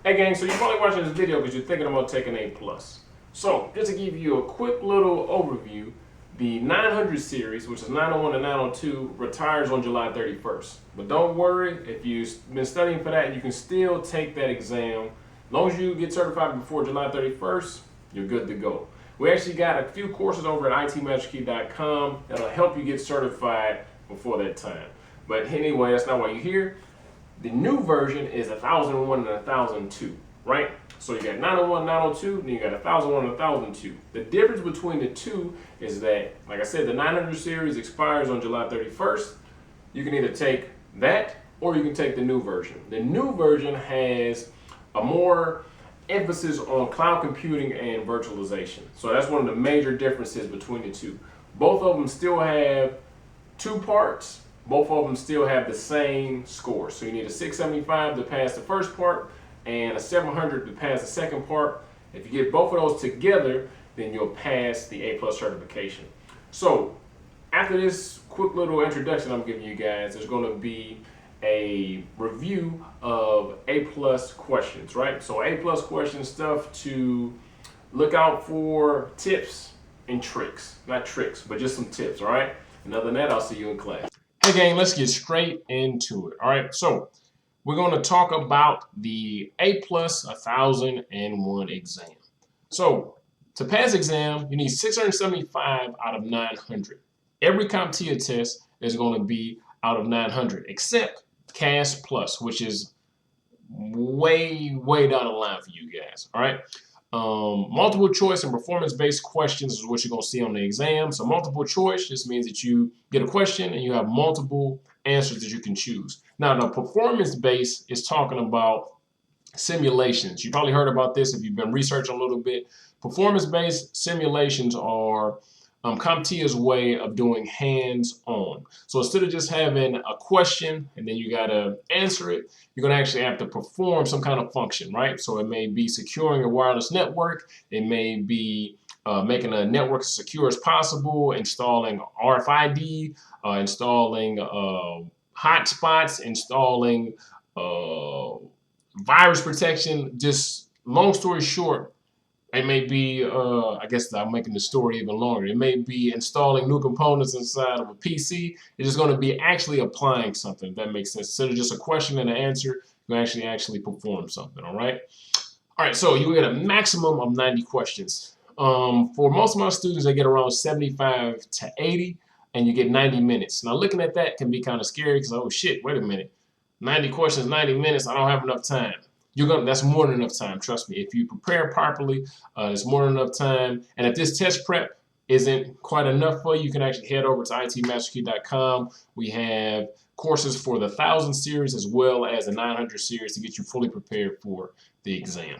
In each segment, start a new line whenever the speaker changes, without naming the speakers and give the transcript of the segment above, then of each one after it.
Hey gang, so you're probably watching this video because you're thinking about taking A+. So, just to give you a quick little overview, the 900 series, which is 901 and 902, retires on July 31st. But don't worry, if you've been studying for that, you can still take that exam. As long as you get certified before July 31st, you're good to go. We actually got a few courses over at itmasterkey.com that'll help you get certified before that time. But anyway, that's not why you're here. The new version is 1001 and 1002, right? So you got 901, 902, then you got 1001 and 1002. The difference between the two is that, like I said, the 900 series expires on July 31st. You can either take that or you can take the new version. The new version has a more emphasis on cloud computing and virtualization. So that's one of the major differences between the two. Both of them still have two parts. Both of them still have the same score. So you need a 675 to pass the first part and a 700 to pass the second part. If you get both of those together, then you'll pass the A+ certification. So after this quick little introduction I'm giving you guys, there's going to be a review of A+ questions, right? So A+ question stuff to look out for, tips and tricks. Not tricks, but just some tips, all right? And other than that, I'll see you in class. Hey gang, let's get straight into it. All right, so we're going to talk about the A+ 1001 exam. So to pass exam, you need 675 out of 900. Every CompTIA test is going to be out of 900, except CAS Plus, which is way down the line for you guys. All right. Multiple choice and performance-based questions is what you're going to see on the exam. So multiple choice just means that you get a question and you have multiple answers that you can choose. Now, the performance-based is talking about simulations. You probably heard about this if you've been researching a little bit. Performance-based simulations are CompTIA's way of doing hands-on. So instead of just having a question and then you got to answer it, you're going to actually have to perform some kind of function, right? So it may be securing a wireless network. It may be making a network as secure as possible, installing RFID, installing hotspots, installing virus protection. Just long story short, it may be, I guess I'm making the story even longer. It may be installing new components inside of a PC. It's just going to be actually applying something, if that makes sense. Instead of just a question and an answer, you actually perform something, all right? All right, so you get a maximum of 90 questions. For most of my students, they get around 75 to 80, and you get 90 minutes. Now, looking at that can be kind of scary because, oh, shit, wait a minute. 90 questions, 90 minutes, I don't have enough time. That's more than enough time, trust me. If you prepare properly, it's more than enough time. And if this test prep isn't quite enough for you, you can actually head over to itmasterkey.com. We have courses for the 1000 series as well as the 900 series to get you fully prepared for the exam.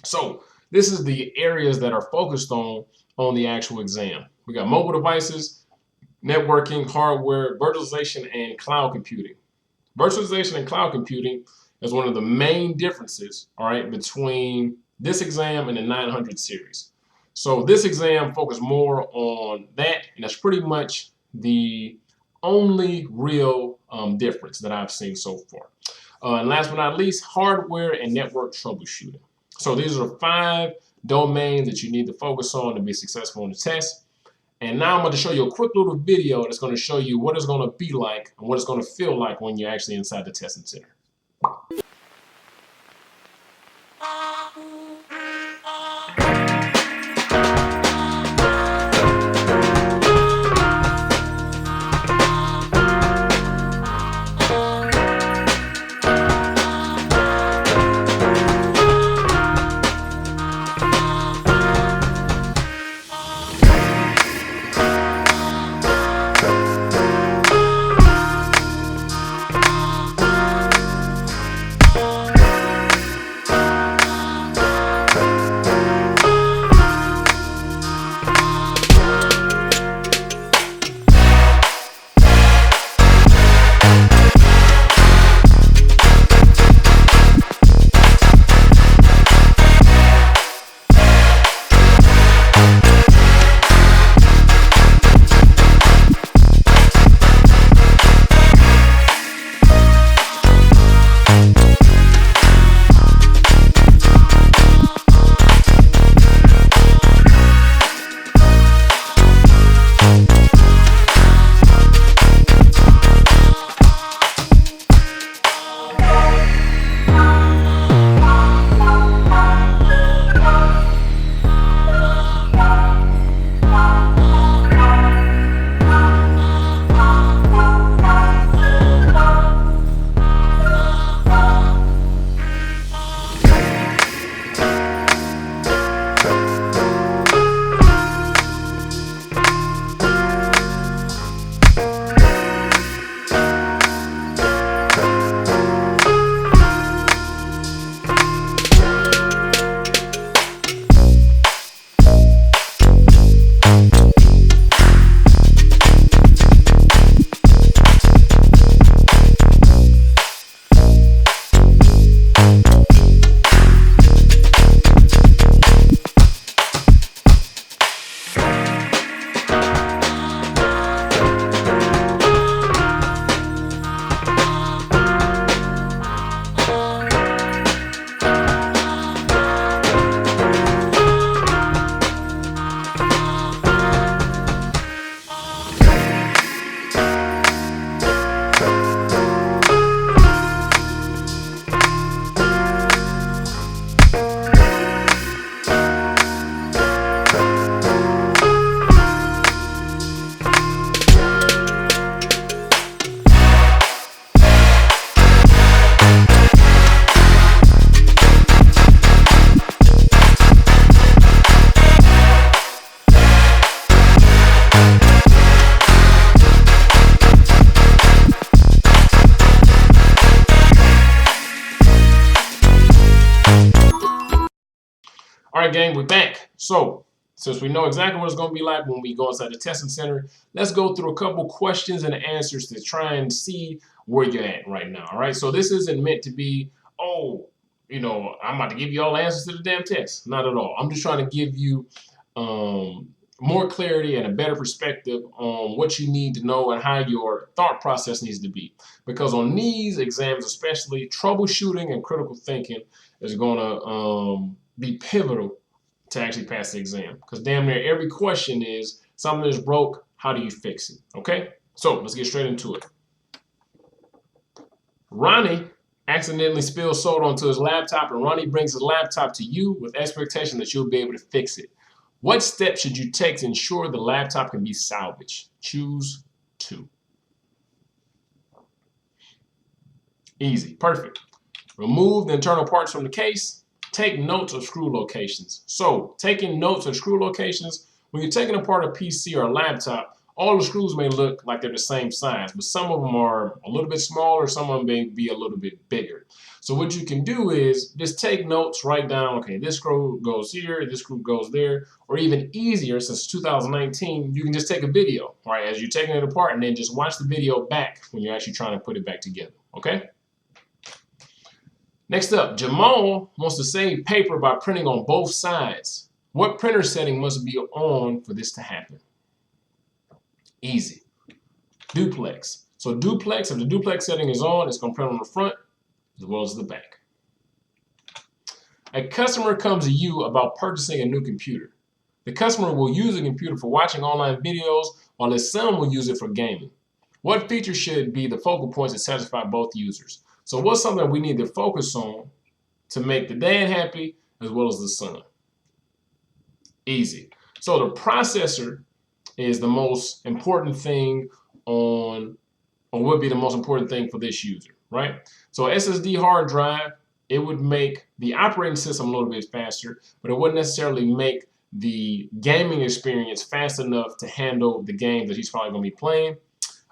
So this is the areas that are focused on the actual exam. We got mobile devices, networking, hardware, virtualization, and cloud computing. Virtualization and cloud computing is one of the main differences, all right, between this exam and the 900 series. So this exam focuses more on that, and that's pretty much the only real difference that I've seen so far. And last but not least, hardware and network troubleshooting. So these are 5 domains that you need to focus on to be successful in the test. And now I'm going to show you a quick little video that's going to show you what it's going to be like and what it's going to feel like when you're actually inside the testing center. All right, gang, we're back. So since we know exactly what it's going to be like when we go inside the testing center, let's go through a couple questions and answers to try and see where you're at right now. All right, so this isn't meant to be, oh, you know, I'm about to give you all the answers to the damn test. Not at all. I'm just trying to give you more clarity and a better perspective on what you need to know and how your thought process needs to be. Because on these exams, especially, troubleshooting and critical thinking is going to be pivotal to actually pass the exam. Because damn near every question is something is broke, how do you fix it? Okay, so let's get straight into it. Ronnie accidentally spills soda onto his laptop, and Ronnie brings his laptop to you with expectation that you'll be able to fix it. What steps should you take to ensure the laptop can be salvaged? Choose 2. Easy, perfect. Remove the internal parts from the case. Take notes of screw locations. So, taking notes of screw locations, when you're taking apart a PC or a laptop, all the screws may look like they're the same size, but some of them are a little bit smaller, some of them may be a little bit bigger. So what you can do is just take notes, write down, okay, this screw goes here, this screw goes there, or even easier, since 2019, you can just take a video, right, as you're taking it apart, and then just watch the video back when you're actually trying to put it back together, okay? Next up, Jamal wants to save paper by printing on both sides. What printer setting must be on for this to happen? Easy. Duplex. So duplex, if the duplex setting is on, it's going to print on the front as well as the back. A customer comes to you about purchasing a new computer. The customer will use the computer for watching online videos, while his son will use it for gaming. What features should be the focal points that satisfy both users? So what's something we need to focus on to make the dad happy as well as the son? Easy. So the processor is the most important thing or would be the most important thing for this user, right? So SSD hard drive, it would make the operating system a little bit faster, but it wouldn't necessarily make the gaming experience fast enough to handle the game that he's probably going to be playing.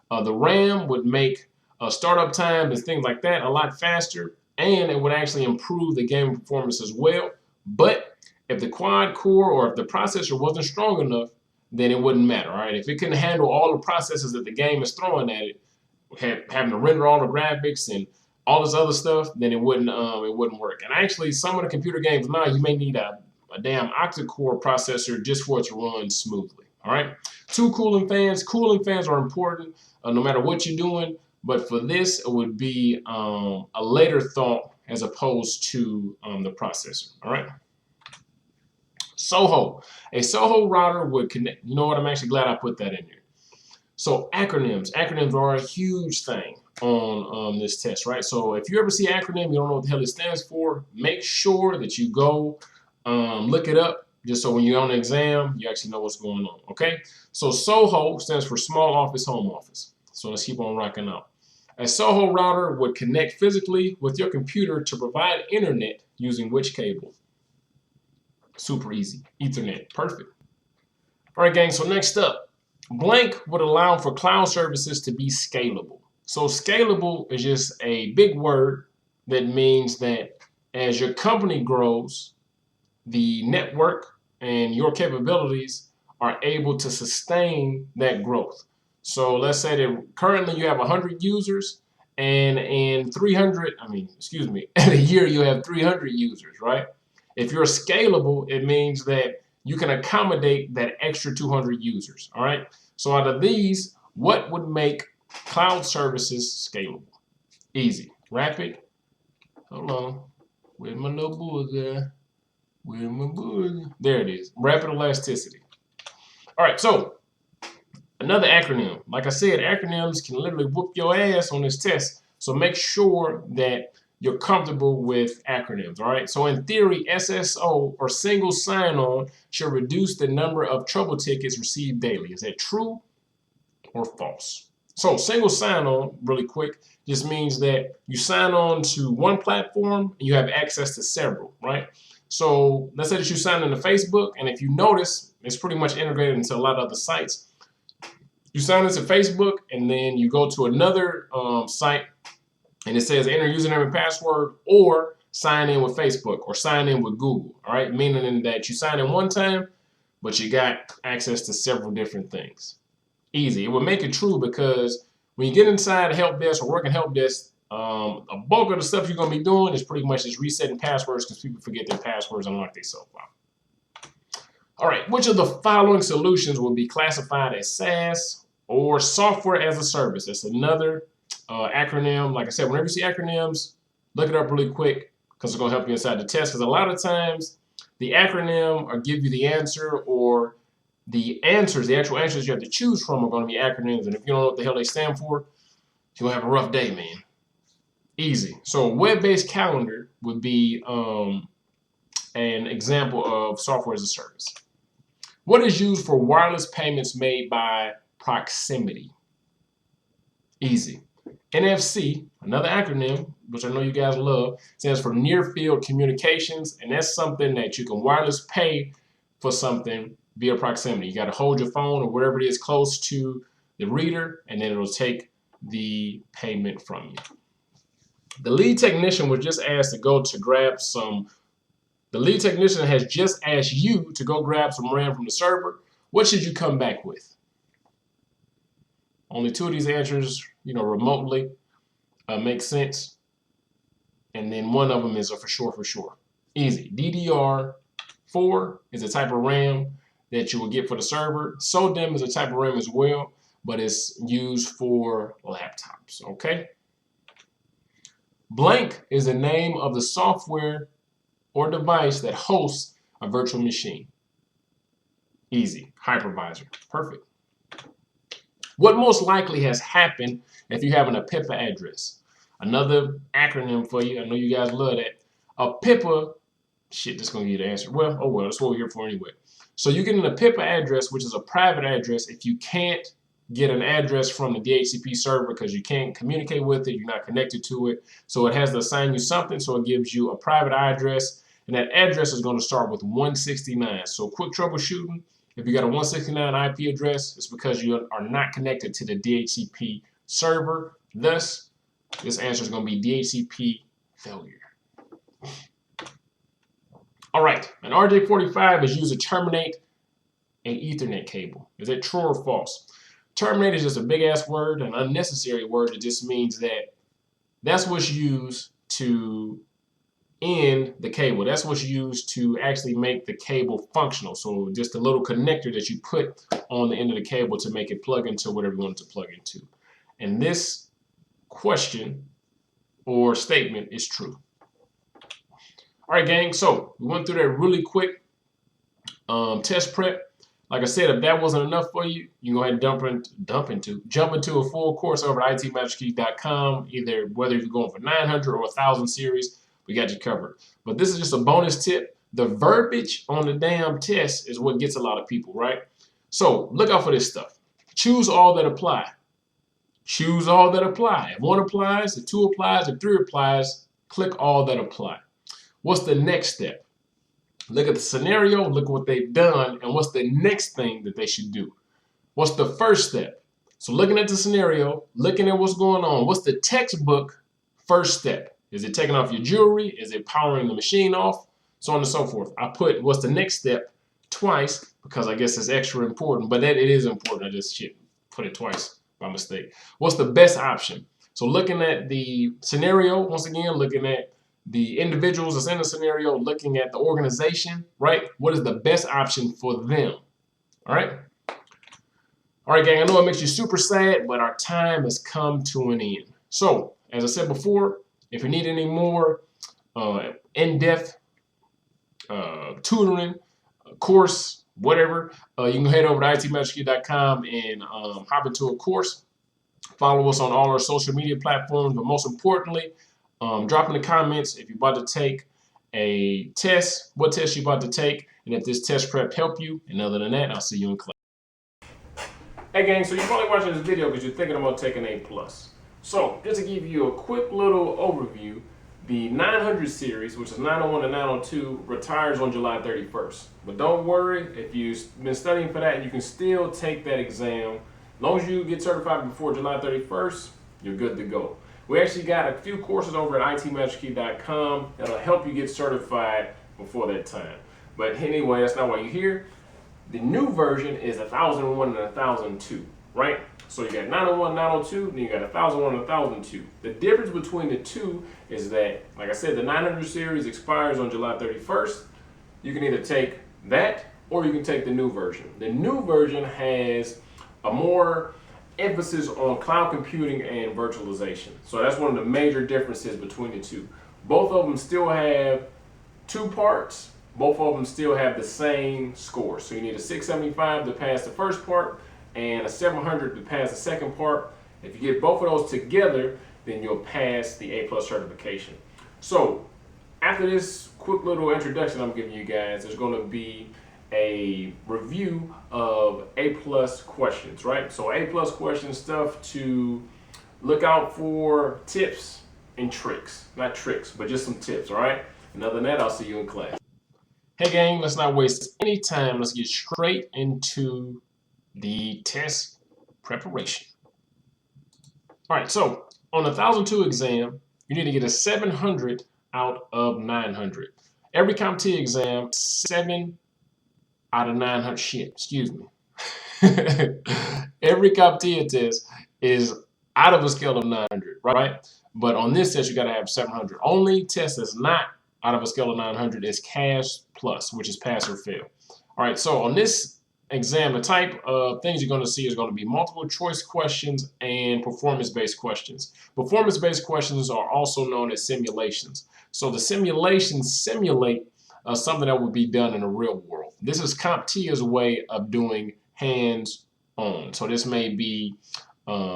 The RAM would make startup time and things like that a lot faster, and it would actually improve the game performance as well. But if the quad core or if the processor wasn't strong enough, then it wouldn't matter, all right? If it couldn't handle all the processes that the game is throwing at it, having to render all the graphics and all this other stuff, then it wouldn't work. And actually, some of the computer games now, you may need a damn octa-core processor just for it to run smoothly, all right? 2 cooling fans. Cooling fans are important no matter what you're doing, but for this, it would be a later thought as opposed to the processor, all right? SOHO. A SOHO router would connect. You know what? I'm actually glad I put that in here. So acronyms. Acronyms are a huge thing on this test, right? So if you ever see acronym, you don't know what the hell it stands for, make sure that you go look it up, just so when you're on the exam, you actually know what's going on, okay? So SOHO stands for Small Office Home Office. So let's keep on rocking out. A SOHO router would connect physically with your computer to provide internet using which cable? Super easy. Ethernet. Perfect. All right, gang. So next up, blank would allow for cloud services to be scalable. So scalable is just a big word that means that as your company grows, the network and your capabilities are able to sustain that growth. So let's say that currently you have 100 users, and in in a year you have 300 users, right? If you're scalable, it means that you can accommodate that extra 200 users, all right? So out of these, what would make cloud services scalable? Easy. Rapid. Hold on. Where's my little bull there? Where's my bull? There it is. Rapid elasticity. All right, so another acronym. Like I said, acronyms can literally whoop your ass on this test. So make sure that you're comfortable with acronyms, all right? So in theory, SSO, or single sign-on, should reduce the number of trouble tickets received daily. Is that true or false? So single sign-on, really quick, just means that you sign on to one platform and you have access to several, right? So let's say that you sign into Facebook, and if you notice, it's pretty much integrated into a lot of other sites. You sign into Facebook, and then you go to another site, and it says enter username and password, or sign in with Facebook or sign in with Google, all right? Meaning that you sign in one time, but you got access to several different things. Easy. It would make it true because when you get inside a help desk or working help desk, a bulk of the stuff you're going to be doing is pretty much just resetting passwords because people forget their passwords and lock themselves out. All right, which of the following solutions will be classified as SaaS or software as a service? That's another acronym. Like I said, whenever you see acronyms, look it up really quick because it's going to help you inside the test. Because a lot of times the acronym will give you the answer, or the actual answers you have to choose from are going to be acronyms. And if you don't know what the hell they stand for, you're going to have a rough day, man. Easy. So a web-based calendar would be an example of software as a service. What is used for wireless payments made by proximity? Easy. NFC, another acronym, which I know you guys love, stands for Near Field Communications, and that's something that you can wireless pay for something via proximity. You got to hold your phone or whatever it is close to the reader, and then it'll take the payment from you. The lead technician was just asked to go to grab some. The lead technician has just asked you to go grab some RAM from the server. What should you come back with? Only two of these answers, remotely make sense. And then one of them is a for sure. Easy. DDR4 is a type of RAM that you will get for the server. SODIMM is a type of RAM as well, but it's used for laptops, okay? Blank is the name of the software or device that hosts a virtual machine. Easy. Hypervisor. Perfect. What most likely has happened if you have an APIPA address? Another acronym for you. I know you guys love that. APIPA, shit, that's going to give you the answer. Well, oh well, that's what we're here for anyway. So you get an APIPA address, which is a private address, if you can't get an address from the DHCP server because you can't communicate with it, you're not connected to it. So it has to assign you something, so it gives you a private address, and that address is going to start with 169. So quick troubleshooting. If you got a 169 IP address, it's because you are not connected to the DHCP server. Thus, this answer is going to be DHCP failure. All right, an RJ45 is used to terminate an Ethernet cable. Is it true or false? Terminate is just a big-ass word, an unnecessary word. It just means that that's what's used to end the cable. That's what's used to actually make the cable functional. So just a little connector that you put on the end of the cable to make it plug into whatever you want it to plug into. And this question or statement is true. All right, gang, so we went through that really quick test prep. Like I said, if that wasn't enough for you, you can go ahead and jump into a full course over at itmasterkey.com. Either whether you're going for 900 or 1,000 series, we got you covered. But this is just a bonus tip. The verbiage on the damn test is what gets a lot of people, right? So look out for this stuff. Choose all that apply. Choose all that apply. If one applies, if two applies, if three applies, click all that apply. What's the next step? Look at the scenario, look at what they've done, and what's the next thing that they should do? What's the first step? So looking at the scenario, looking at what's going on, what's the textbook first step? Is it taking off your jewelry? Is it powering the machine off? So on and so forth. I put what's the next step twice because I guess it's extra important, but it is important. I just put it twice by mistake. What's the best option? So looking at the scenario, once again, looking at the individuals that's in the scenario, looking at the organization, right? What is the best option for them? All right? All right, gang, I know it makes you super sad, but our time has come to an end. So, as I said before, if you need any more in-depth tutoring, course, whatever, you can head over to itmasterkey.com and hop into a course. Follow us on all our social media platforms, but most importantly, drop in the comments if you're about to take a test, what test you're about to take, and if this test prep helped you. And other than that, I'll see you in class. Hey gang, so you're probably watching this video because you're thinking about taking A+. So just to give you a quick little overview, the 900 series, which is 901 and 902, retires on July 31st. But don't worry, if you've been studying for that, you can still take that exam. As long as you get certified before July 31st, you're good to go. We actually got a few courses over at itmasterkey.com that'll help you get certified before that time. But anyway, that's not why you're here. The new version is 1001 and 1002, right? So you got 901, 902, then you got 1001 and 1002. The difference between the two is that, like I said, the 900 series expires on July 31st. You can either take that or you can take the new version. The new version has a more emphasis on cloud computing and virtualization. So that's one of the major differences between the two. Both of them still have 2 parts. Both of them still have the same score. So you need a 675 to pass the first part and a 700 to pass the second part. If you get both of those together, then you'll pass the A+ certification. So after this quick little introduction I'm giving you guys, there's going to be a review of A+ questions, right? So A+ question stuff to look out for, tips and tricks. Not tricks, but just some tips, all right? And other than that, I'll see you in class. Hey gang, let's not waste any time. Let's get straight into the test preparation. All right, so on the 1002 exam, you need to get a 700 out of 900. Every CompTIA exam, 7 out of 900, excuse me. Every CompTIA test is out of a scale of 900, right? But on this test, you gotta have 700. Only test that's not out of a scale of 900 is CAS Plus, which is pass or fail. All right, so on this exam, the type of things you're gonna see is gonna be multiple choice questions and performance-based questions. Performance-based questions are also known as simulations. So the simulations simulate something that would be done in the real world. This is CompTIA's way of doing hands-on. So this may be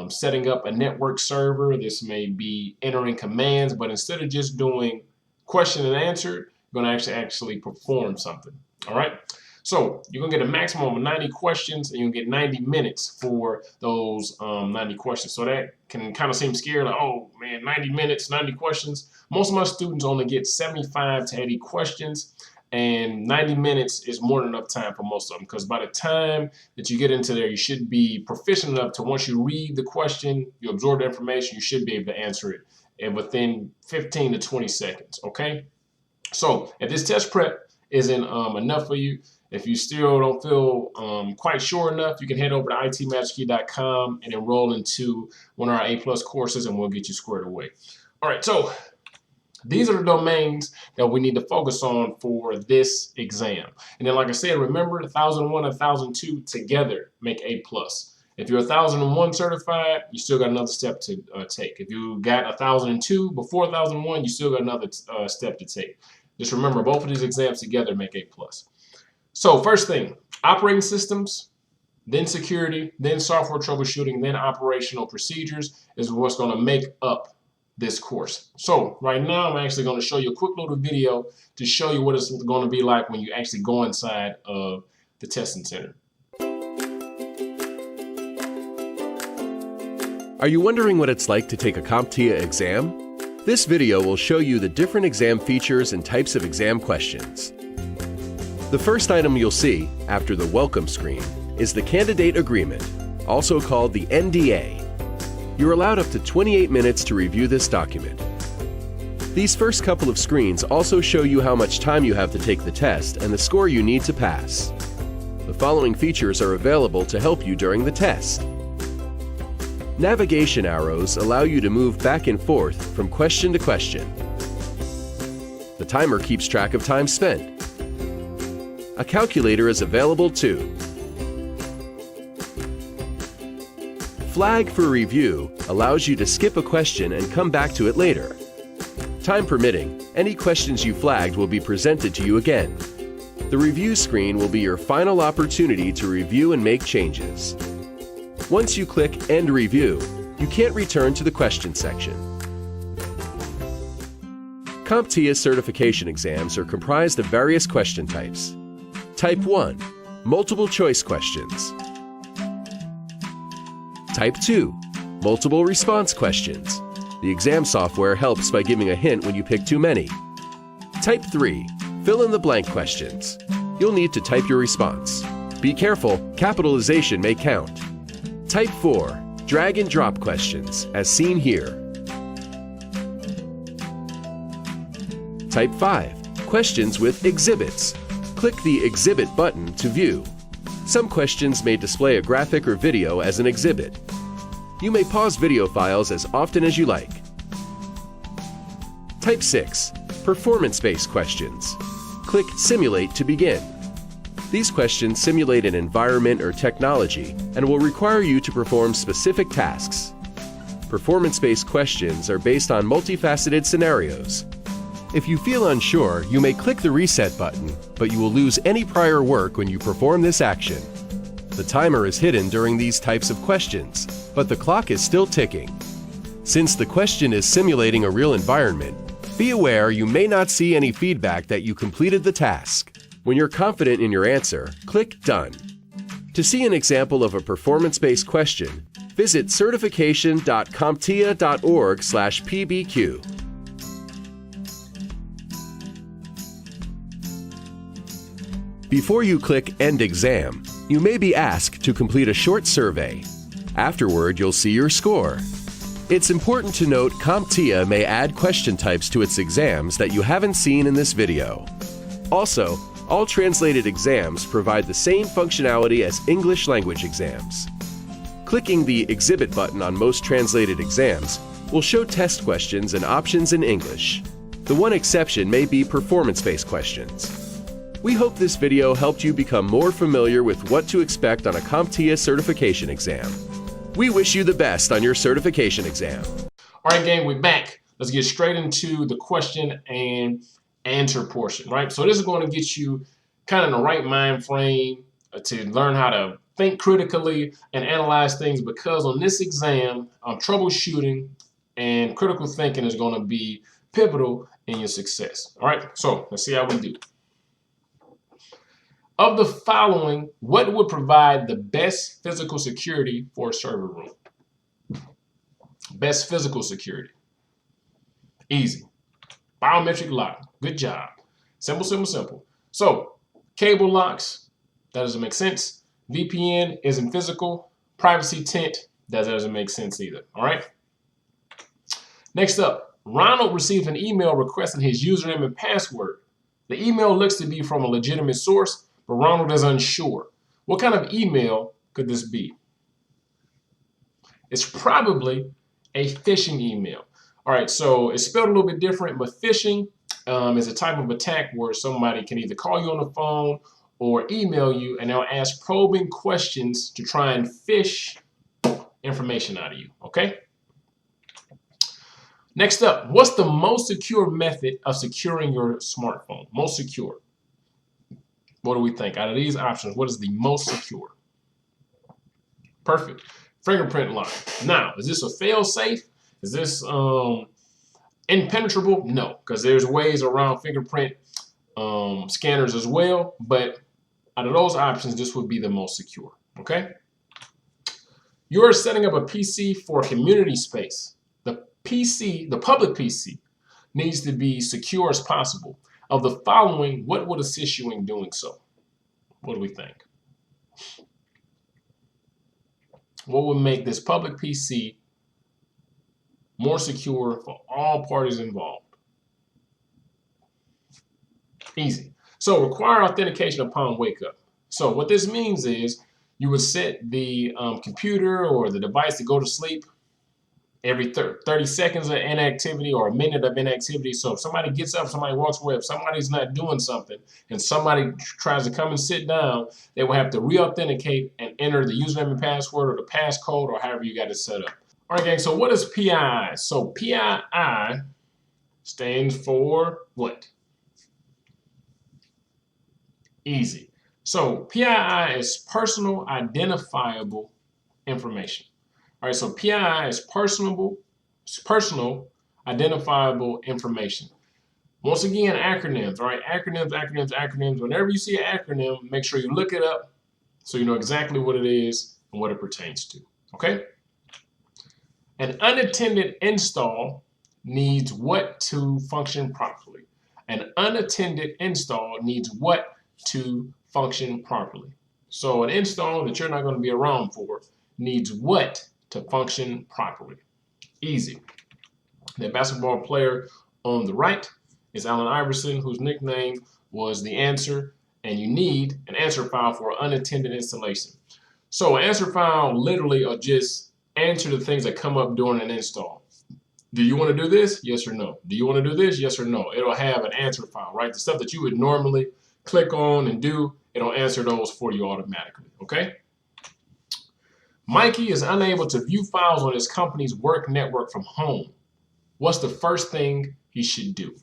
setting up a network server. This may be entering commands, but instead of just doing question and answer, you're going to actually perform something. All right. So you're going to get a maximum of 90 questions, and you'll get 90 minutes for those 90 questions. So that can kind of seem scary, like, oh man, 90 minutes, 90 questions. Most of my students only get 75 to 80 questions, and 90 minutes is more than enough time for most of them, because by the time that you get into there, you should be proficient enough to, once you read the question, you absorb the information, you should be able to answer it and within 15 to 20 seconds, okay? So if this test prep isn't enough for you, if you still don't feel quite sure enough, you can head over to itmasterkey.com and enroll into one of our A+ courses, and we'll get you squared away. All right, so these are the domains that we need to focus on for this exam. And then, like I said, remember 1001 and 1002 together make A+. If you're 1001 certified, you still got another step to take. If you got 1002 before 1001, you still got another step to take. Just remember, both of these exams together make A+. So first thing, operating systems, then security, then software troubleshooting, then operational procedures is what's going to make up this course. So right now, I'm actually going to show you a quick little video to show you what it's going to be like when you actually go inside of the testing center.
Are you wondering what it's like to take a CompTIA exam? This video will show you the different exam features and types of exam questions. The first item you'll see, after the welcome screen, is the Candidate Agreement, also called the NDA. You're allowed up to 28 minutes to review this document. These first couple of screens also show you how much time you have to take the test and the score you need to pass. The following features are available to help you during the test. Navigation arrows allow you to move back and forth from question to question. The timer keeps track of time spent. A calculator is available too. Flag for review allows you to skip a question and come back to it later. Time permitting, any questions you flagged will be presented to you again. The review screen will be your final opportunity to review and make changes. Once you click End Review, you can't return to the question section. CompTIA certification exams are comprised of various question types. Type 1, multiple choice questions. Type 2, multiple response questions. The exam software helps by giving a hint when you pick too many. Type 3, fill in the blank questions. You'll need to type your response. Be careful, capitalization may count. Type 4, drag and drop questions, as seen here. Type 5. Questions with exhibits. Click the Exhibit button to view. Some questions may display a graphic or video as an exhibit. You may pause video files as often as you like. Type 6. Performance-based questions. Click Simulate to begin. These questions simulate an environment or technology and will require you to perform specific tasks. Performance-based questions are based on multifaceted scenarios. If you feel unsure, you may click the Reset button, but you will lose any prior work when you perform this action. The timer is hidden during these types of questions, but the clock is still ticking. Since the question is simulating a real environment, be aware you may not see any feedback that you completed the task. When you're confident in your answer, click Done. To see an example of a performance-based question, visit certification.comptia.org/pbq. Before you click End Exam, you may be asked to complete a short survey. Afterward, you'll see your score. It's important to note CompTIA may add question types to its exams that you haven't seen in this video. Also, all translated exams provide the same functionality as English language exams. Clicking the Exhibit button on most translated exams will show test questions and options in English. The one exception may be performance-based questions. We hope this video helped you become more familiar with what to expect on a CompTIA certification exam. We wish you the best on your certification exam.
All right, gang, we're back. Let's get straight into the question and answer portion, right? So this is going to get you kind of in the right mind frame to learn how to think critically and analyze things, because on this exam, troubleshooting and critical thinking is going to be pivotal in your success. All right, so let's see how we do. Of the following, what would provide the best physical security for a server room? Best physical security. Easy. Biometric lock. Good job. Simple, simple, simple. So, cable locks, that doesn't make sense. VPN isn't physical. Privacy tent, that doesn't make sense either. All right? Next up, Ronald received an email requesting his username and password. The email looks to be from a legitimate source, but Ronald is unsure. What kind of email could this be? It's probably a phishing email. All right, so it's spelled a little bit different, but phishing is a type of attack where somebody can either call you on the phone or email you, and they'll ask probing questions to try and fish information out of you, okay? Next up, what's the most secure method of securing your smartphone? Most secure. What do we think? Out of these options, what is the most secure? Perfect. Fingerprint lock. Now, is this a fail-safe? Is this impenetrable? No, because there's ways around fingerprint scanners as well. But out of those options, this would be the most secure. Okay? You're setting up a PC for community space. The PC, the public PC, needs to be secure as possible. Of the following, what would assist you in doing so? What do we think? What would make this public PC more secure for all parties involved? Easy. So require authentication upon wake up. So what this means is you would set the computer or the device to go to sleep every 30 seconds of inactivity or a minute of inactivity. So if somebody gets up, somebody walks away, if somebody's not doing something and somebody tries to come and sit down, they will have to re-authenticate and enter the username and password or the passcode or however you got it set up. All right, gang, so what is PII? So PII stands for what? Easy. So PII is personal identifiable information. All right, so PII is personal identifiable information. Once again, acronyms, all right? Acronyms, acronyms, acronyms. Whenever you see an acronym, make sure you look it up so you know exactly what it is and what it pertains to, okay? An unattended install needs what to function properly? An unattended install needs what to function properly? So an install that you're not going to be around for needs what to function properly? Easy. The basketball player on the right is Allen Iverson, whose nickname was the answer, and you need an answer file for unattended installation. So an answer file literally will just answer the things that come up during an install. Do you want to do this? Yes or no. Do you want to do this? Yes or no. It'll have an answer file, right? The stuff that you would normally click on and do, it'll answer those for you automatically, okay? Mikey is unable to view files on his company's work network from home. What's the first thing he should do?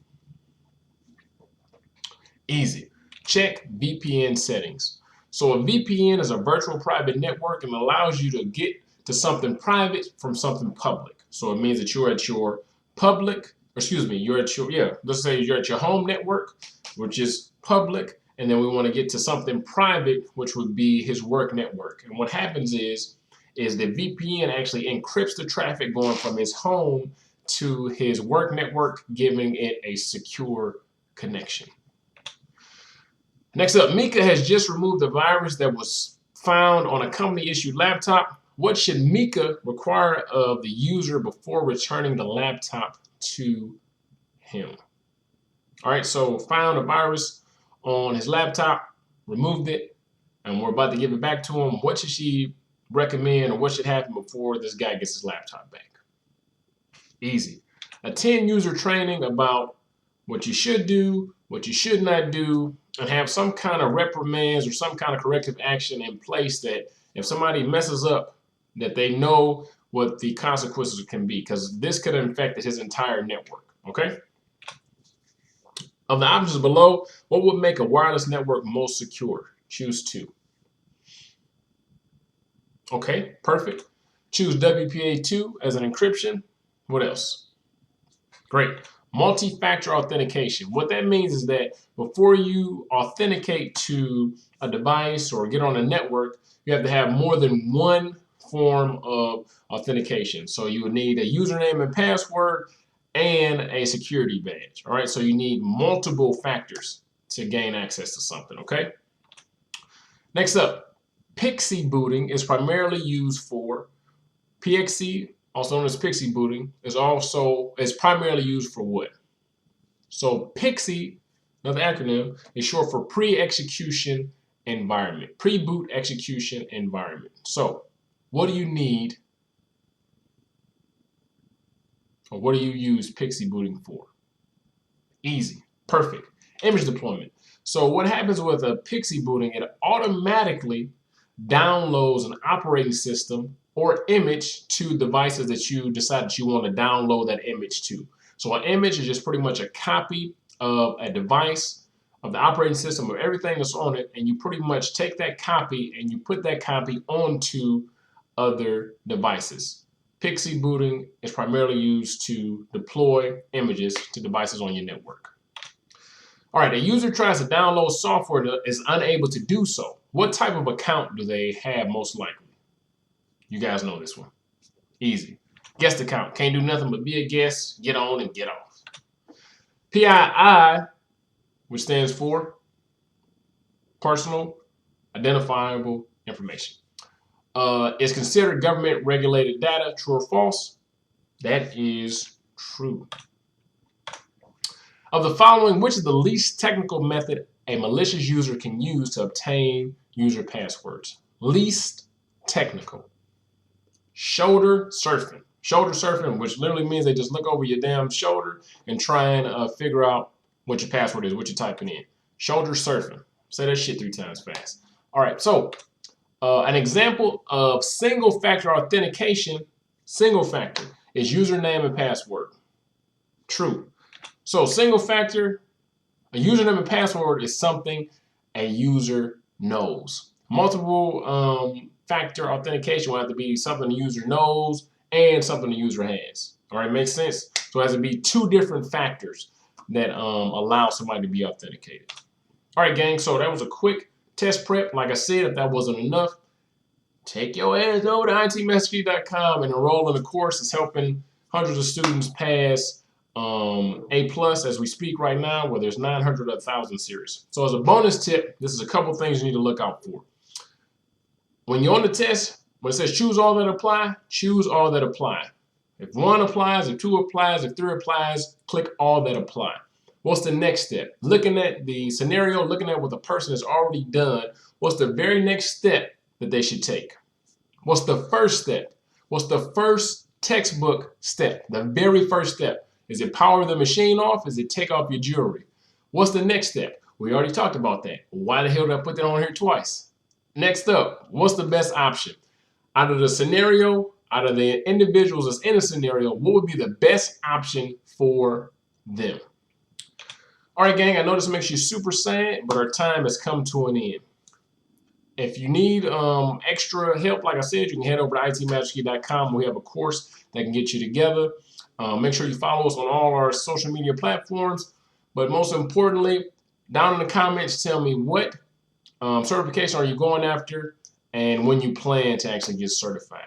Easy. Check VPN settings. So a VPN is a virtual private network and allows you to get to something private from something public. So it means that you're at your let's say you're at your home network, which is public, and then we want to get to something private, which would be his work network. And what happens is the VPN actually encrypts the traffic going from his home to his work network, giving it a secure connection. Next up, Mika has just removed the virus that was found on a company-issued laptop. What should Mika require of the user before returning the laptop to him? All right, so found a virus on his laptop, removed it, and we're about to give it back to him. What should she recommend, or what should happen before this guy gets his laptop back? Easy. Attend user training about what you should do, what you should not do, and have some kind of reprimands or some kind of corrective action in place that if somebody messes up, that they know what the consequences can be, because this could have infected his entire network, okay? Of the options below, what would make a wireless network most secure? Choose two. Okay, perfect. Choose WPA2 as an encryption. What else? Great. Multi-factor authentication. What that means is that before you authenticate to a device or get on a network, you have to have more than one form of authentication. So you would need a username and password and a security badge. All right, so you need multiple factors to gain access to something, okay? Next up, PXE booting is primarily used for PXE, also known as PXE booting, is primarily used for what? So PXE, another acronym, is short for pre-execution environment, pre-boot execution environment. So what do you need, or what do you use PXE booting for? Easy, perfect. Image deployment. So what happens with a PXE booting, it automatically downloads an operating system or image to devices that you decide that you want to download that image to. So an image is just pretty much a copy of a device, of the operating system, of everything that's on it, and you pretty much take that copy and you put that copy onto other devices. PXE booting is primarily used to deploy images to devices on your network. All right, a user tries to download software that is unable to do so. What type of account do they have most likely? You guys know this one. Easy. Guest account. Can't do nothing but be a guest, get on and get off. PII, which stands for Personal Identifiable Information, is considered government regulated data. True or false? That is true. Of the following, which is the least technical method a malicious user can use to obtain user passwords? Least technical. Shoulder surfing. Shoulder surfing, which literally means they just look over your damn shoulder and try and figure out what your password is, what you're typing in. Shoulder surfing. Say that shit 3 times fast. All right, so an example of single factor authentication, single factor, is username and password. True. So single factor, a username and password is something a user knows. Multiple factor authentication will have to be something the user knows and something the user has. All right, makes sense? So it has to be 2 different factors that allow somebody to be authenticated. All right, gang, so that was a quick test prep. Like I said, if that wasn't enough, take your ass over to itmastery.com and enroll in the course. It's helping hundreds of students pass A+ as we speak right now, where there's 900 or 1,000 series. So as a bonus tip, this is a couple things you need to look out for. When you're on the test, when it says choose all that apply, choose all that apply. If 1 applies, if 2 applies, if 3 applies, click all that apply. What's the next step? Looking at the scenario, looking at what the person has already done, what's the very next step that they should take? What's the first step? What's the first textbook step? The very first step. Is it power the machine off? Is it take off your jewelry? What's the next step? We already talked about that. Why the hell did I put that on here twice? Next up, what's the best option? Out of the scenario, out of the individuals that's in a scenario, what would be the best option for them? All right, gang, I know this makes you super sad, but our time has come to an end. If you need extra help, like I said, you can head over to itmasterkey.com. We have a course that can get you together. Make sure you follow us on all our social media platforms. But most importantly, down in the comments, tell me what certification are you going after and when you plan to actually get certified.